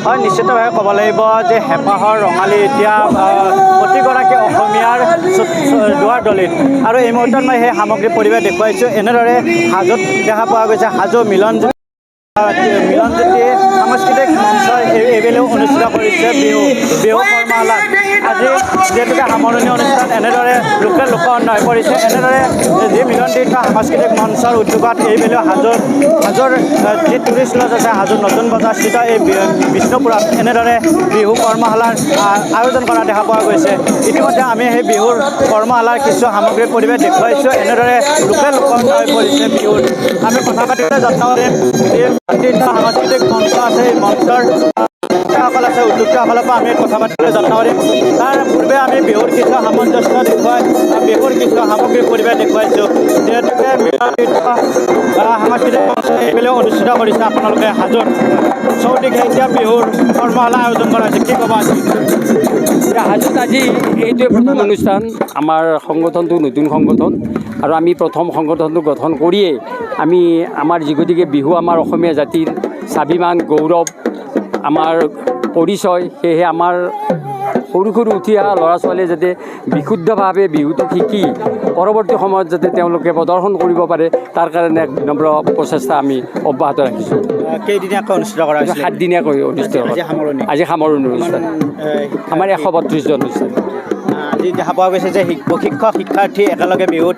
হয় নিশ্চিতভাৱে ক'ব লাগিব যে হেঁপাহৰ ৰঙালী এতিয়া প্ৰতিগৰাকী অসমীয়াৰ দুৱাৰ দলিত আৰু এই মুহূৰ্তত মই সেই সামগ্ৰী পৰিৱেশ দেখুৱাইছোঁ। এনেদৰে হাজোত দেখা পোৱা গৈছে হাজো মিলনজ্যোতি সাংস্কৃতিক মঞ্চই এইবেলিও অনুষ্ঠিত কৰিছে বিহু কৰ্মশালা। আজি যিহেতুকে সামৰণি অনুষ্ঠান এনেদৰে লোকেল লোকসংগীত হৈ পৰিছে। এনেদৰে যি মিলন তীৰ্থ সাংস্কৃতিক মঞ্চৰ উদ্যোগত এইবেলিও হাজোৰ যি টুৰিষ্ট লজ আছে হাজোৰ নতুন বজাৰস্থিত এই বিষ্ণুপুৰত এনেদৰে বিহু কৰ্মশালাৰ আয়োজন কৰা দেখা পোৱা গৈছে। ইতিমধ্যে আমি সেই বিহুৰ কৰ্মশালাৰ কিছু সামগ্ৰীৰ পৰিৱেশ দেখুৱাইছোঁ। এনেদৰে লোকেল লোকসংগীত হৈ পৰিছে বিহুত। আমি কথা পাতিবলৈ যত্ন কৰিম। তীৰ্থ সাংস্কৃতিক মঞ্চ আছে, এই মঞ্চৰ সকল আছে উদ্যোক্তাসকলৰ পৰা আমি কথা পাতিবলৈ যত্ন কৰিম। তাৰ পূৰ্বে আমি বিহুৰ কিছু সামঞ্জস্য দেখুৱাই বিহুৰ কিছু সামগ্ৰীৰ পৰিৱেশ দেখুৱাইছোঁ। যিহেতুকে মিলন তীৰ্থ সাংস্কৃতিক মঞ্চ এইবেলিও অনুষ্ঠিত কৰিছে আপোনালোকে হাজোত। চৌদিশে এতিয়া বিহুৰ কৰ্মশালা আয়োজন কৰা হৈছে, কি ক'ব আজি? হাজোত আজি এইটোৱে প্ৰথম অনুষ্ঠান। আমাৰ সংগঠনটো নতুন সংগঠন আৰু আমি প্ৰথম সংগঠনটো গঠন কৰিয়েই আমি আমাৰ গতিকে বিহু আমাৰ অসমীয়া জাতিৰ স্বাভিমান গৌৰৱ আমাৰ পৰিচয়। সেয়েহে আমাৰ সৰু উঠি অহা ল'ৰা ছোৱালীয়ে যাতে বিশুদ্ধভাৱে বিহুটো শিকি পৰৱৰ্তী সময়ত যাতে তেওঁলোকে প্ৰদৰ্শন কৰিব পাৰে তাৰ কাৰণে এক বিনম্ৰ প্ৰচেষ্টা আমি অব্যাহত ৰাখিছোঁ। কেইদিনীয়াকৈ অনুষ্ঠিত কৰা হৈছে? 7 দিনীয়াকৈ অনুষ্ঠিত কৰা। আজি সামৰণি অনুষ্ঠান আমাৰ 132 জন অনুষ্ঠান। আজি দেখা পোৱা গৈছে যে শিক্ষক শিক্ষাৰ্থী একেলগে বিহুত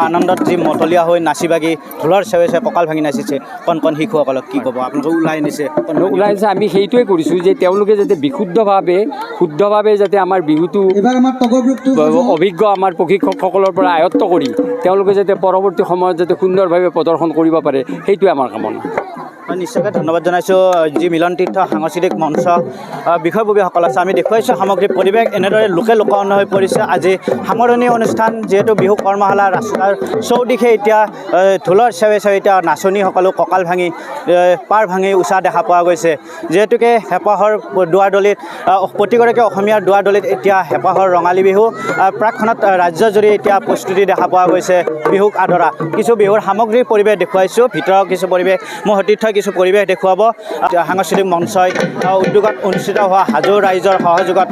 আনন্দত যি মতলীয়া হৈ নাচি বাগি ঢোলৰ চেৱে কঁকাল ভাঙি নাচিছে। কণ শিশুসকলক কি ক'ব? আপোনালোকে ওলাই আনিছে আমি সেইটোৱে কৰিছোঁ যে তেওঁলোকে যাতে শুদ্ধভাৱে যাতে আমাৰ বিহুটো অভিজ্ঞ আমাৰ প্ৰশিক্ষকসকলৰ পৰা আয়ত্ত কৰি তেওঁলোকে যাতে পৰৱৰ্তী সময়ত যাতে সুন্দৰভাৱে প্ৰদৰ্শন কৰিব পাৰে, সেইটোৱে আমাৰ কামনা। নিশ্চয়কৈ ধন্যবাদ জনাইছোঁ যি মিলন তীৰ্থ সাংস্কৃতিক মঞ্চ বিষয়ববীয়াসকল আছে। আমি দেখুৱাইছোঁ সামগ্ৰিক পৰিৱেশ এনেদৰে লোকেল লোকসংগীত হৈ পৰিছে। আজি সামৰণি অনুষ্ঠান যিহেতু বিহু কৰ্মশালা ৰাস্তাৰ চৌদিশে এতিয়া ঢোলৰ চেৱে এতিয়া নাচনীসকলেও কঁকাল ভাঙি পাৰ ভাঙি উচা দেখা পোৱা গৈছে। যিহেতুকে হেঁপাহৰ দুৱাৰদলিত প্ৰতিগৰাকী অসমীয়াৰ দুৱাৰদলিত এতিয়া হেঁপাহৰ ৰঙালী বিহু প্ৰাকখনত ৰাজ্যজুৰি এতিয়া প্ৰস্তুতি দেখা পোৱা গৈছে বিহুক আদৰা। কিছু বিহুৰ সামগ্ৰীৰ পৰিৱেশ দেখুৱাইছোঁ। ভিতৰৰ কিছু পৰিৱেশ মোৰ সতীৰ্থই কিছু পৰিৱেশ দেখুৱাব। সাংস্কৃতিক মঞ্চই উদ্যোগত অনুষ্ঠিত হোৱা হাজো ৰাইজৰ সহযোগত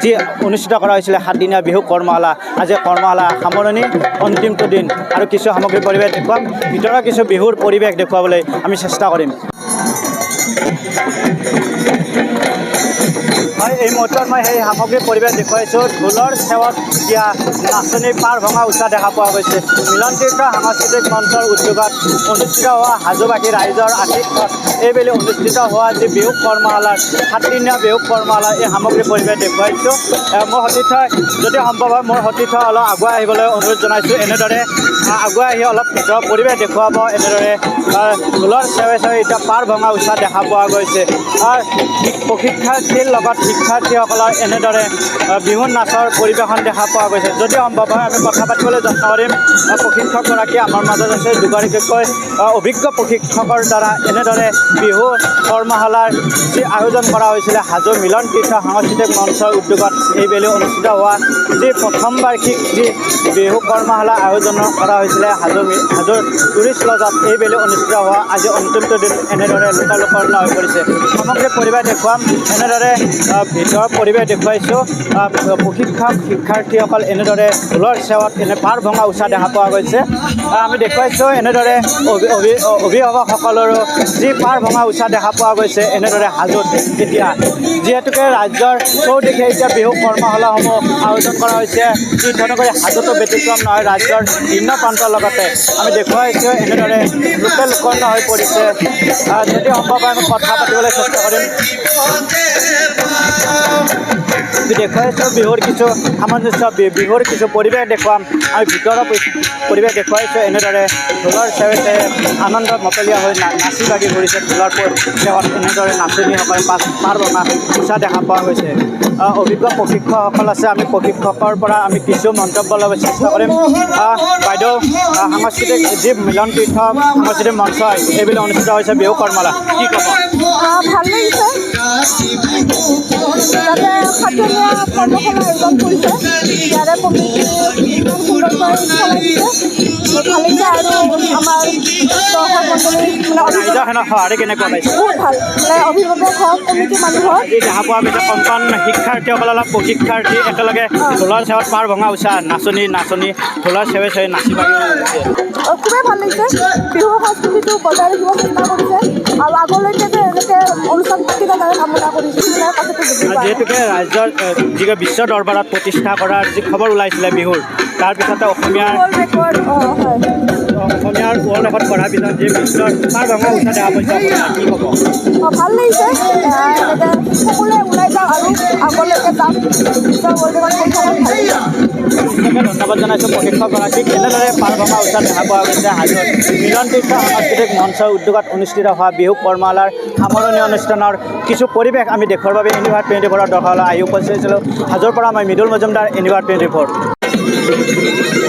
যি অনুষ্ঠিত কৰা হৈছিলে 7 দিনীয়া বিহু কৰ্মশালা। আজি কৰ্মশালা সামৰণি অন্তিমটো দিন আৰু কিছু সামগ্ৰীৰ পৰিৱেশ দেখুৱাম। ভিতৰৰ কিছু বিহুৰ পৰিৱেশ দেখুৱাবলৈ আমি চেষ্টা কৰিম। এই মুহূৰ্তত মই সেই সামগ্ৰীৰ পৰিৱেশ দেখুৱাইছোঁ। ঢোলৰ চেৱত এতিয়া নাচনী পাৰ ভঙা উচা দেখা পোৱা গৈছে। মিলন তীৰ্থ সাংস্কৃতিক মঞ্চৰ উদ্যোগত অনুষ্ঠিত হোৱা হাজোবাসী ৰাইজৰ আতিথ্যত এইবেলি অনুষ্ঠিত হোৱা যি বিহু কৰ্মশালাৰ 7 দিনীয়া বিহু কৰ্মশালা এই সামগ্ৰীৰ পৰিৱেশ দেখুৱাইছোঁ। মোৰ সতীৰ্থই যদি সম্ভৱ হয় মোৰ সতীৰ্থ অলপ আগুৱাই আহিবলৈ অনুৰোধ জনাইছোঁ। এনেদৰে আগুৱাই আহি অলপ ভিতৰৰ পৰিৱেশ দেখুৱাব। এনেদৰে ঢোলৰ চেৱে এতিয়া পাৰ ভঙা উচা দেখা পোৱা গৈছে। প্ৰশিক্ষাৰ্থীৰ লগত শিক্ষাৰ্থীসকলৰ এনেদৰে বিহু নাচৰ পৰিৱেশন দেখা পোৱা গৈছে। যদি সম্ভৱ হয় আমি কথা পাতিবলৈ যত্ন কৰিম। প্ৰশিক্ষকগৰাকী আমাৰ মাজত আছে। দুগৰাকীকৈ অভিজ্ঞ প্ৰশিক্ষকৰ দ্বাৰা এনেদৰে বিহু কৰ্মশালাৰ যি আয়োজন কৰা হৈছিলে হাজো মিলন তীৰ্থ সাংস্কৃতিক মঞ্চৰ উদ্যোগত এইবেলি অনুষ্ঠিত হোৱা যি প্ৰথম বাৰ্ষিক যি বিহু কৰ্মশালা আয়োজন কৰা হৈছিলে হাজোৰ টুৰিষ্ট লজত এইবেলি অনুষ্ঠিত হোৱা আজি অন্তিমটো দিন এনেদৰে লোকসংগীত হৈ পৰিছে। সামগ্ৰিক পৰিৱেশ দেখুৱাম। এনেদৰে ভিতৰৰ পৰিৱেশ দেখুৱাইছোঁ। প্ৰশিক্ষক শিক্ষাৰ্থীসকল এনেদৰে ঢোলৰ চেৱত পাৰ ভঙা উচা দেখা পোৱা গৈছে। আমি দেখুৱাইছোঁ এনেদৰে অভিভাৱকসকলৰো যি পাৰ ভঙা উচা দেখা পোৱা গৈছে। এনেদৰে হাজোত এতিয়া যিহেতুকে ৰাজ্যৰ চৌদিশে এতিয়া বিহু কৰ্মশালাসমূহ আয়োজন কৰা হৈছে। ঠিক তেনেকৈ হাজোতো ব্যতিক্ৰম নহয়। ৰাজ্যৰ ভিন্ন প্ৰান্তৰ লগতে আমি দেখুৱাইছোঁ এনেদৰে লোকেল লোকসংগীত হৈ পৰিছে। যদি সম্ভৱ হয় আমি কথা পাতিবলৈ চেষ্টা কৰিম। দেখুৱাই আছোঁ বিহুৰ কিছু সামঞ্জস্য বিহুৰ কিছু পৰিৱেশ দেখুৱাম আমি ভিতৰৰ পৰিৱেশ দেখুৱাইছোঁ এনেদৰে ঢোলৰ চেৱে আনন্দত মতলীয়া হৈ নাচি বাগি ঘূৰিছে ঢোলৰ চেৱত এনেদৰে নাচনীসকলে পাৰ ভঙা উচা দেখা পোৱা গৈছে অভিজ্ঞ প্ৰশিক্ষকসকল আছে আমি প্ৰশিক্ষকৰ পৰা আমি কিছু মন্তব্য ল'ব চেষ্টা কৰিম বাইদেউ সাংস্কৃতিক যি মিলন তীৰ্থ সাংস্কৃতিক মঞ্চ এইবিলাক অনুষ্ঠিত হৈছে বিহু কৰ্মশালা কি ক'ব ভাল লাগিছে তাতে সাতজনীয়া কৰ্মশালা আয়োজন কৰিছে ইয়াৰে কমিটি ইমান সুন্দৰকৈ চলাইছে ভাল লাগিছে আৰু আমাৰ দৰ্শক মণ্ডলী ৰাইজৰ সঁহাৰি কেনেকুৱা পাইছে বহুত ভাল অভিভাৱক হওক কমিটি মানুহ হওক এই দেখা পোৱা গৈছে কণ শিক্ষাৰ্থীসকলৰ অলপ প্ৰশিক্ষাৰ্থী একেলগে ঢোলৰ চেৱত পাৰ ভঙা উচা নাচনী ঢোলৰ চেৱে নাচি বাগি খুবেই ভাল লাগিছে বিহু সংস্কৃতিটো বজাই ৰাখিব চেষ্টা কৰিছে আৰু আগলৈকে যে এনেকৈ অনুষ্ঠান পাতি তাৰে কামনা কৰিছে কথাটো বুজি পায় যিহেতুকে ৰাজ্যৰ যিটো বিশ্ব দৰবাৰত প্ৰতিষ্ঠা কৰাৰ যি খবৰ ওলাইছিলে বিহুৰ তাৰপিছতে অসমীয়াৰ ৱৰ্ল্ড ৰেকৰ্ড কৰাৰ পিছত যি বিশ্বৰ পাৰ ভঙা উঠা দেখা পাইছে কি ক'ব ভাল লাগিছে এনেকৈ সকলোৱে ওলাই যাওঁ আৰু আগলৈকে যাম বিশ্ব ৱৰ্ল্ড ৰেকৰ্ড ধন্যবাদ জনাইছোঁ প্ৰশিক্ষকগৰাকীক এনেদৰে পাৰ ভঙা উঠা দেখা পোৱা গৈছে হাজোত মিলন তীৰ্থ সাংস্কৃতিক মঞ্চৰ উদ্যোগত অনুষ্ঠিত হোৱা বিহু কৰ্মশালাৰ সামৰণি অনুষ্ঠানৰ কিছু পৰিৱেশ আমি দেখুৱাৰ বাবে এনিভাৰ 24 দৰ্শকলৈ আহি উপস্থিত হৈছিলোঁ হাজোৰ পৰা মই মৃদুল মজুমদাৰ এনিভাৰ 24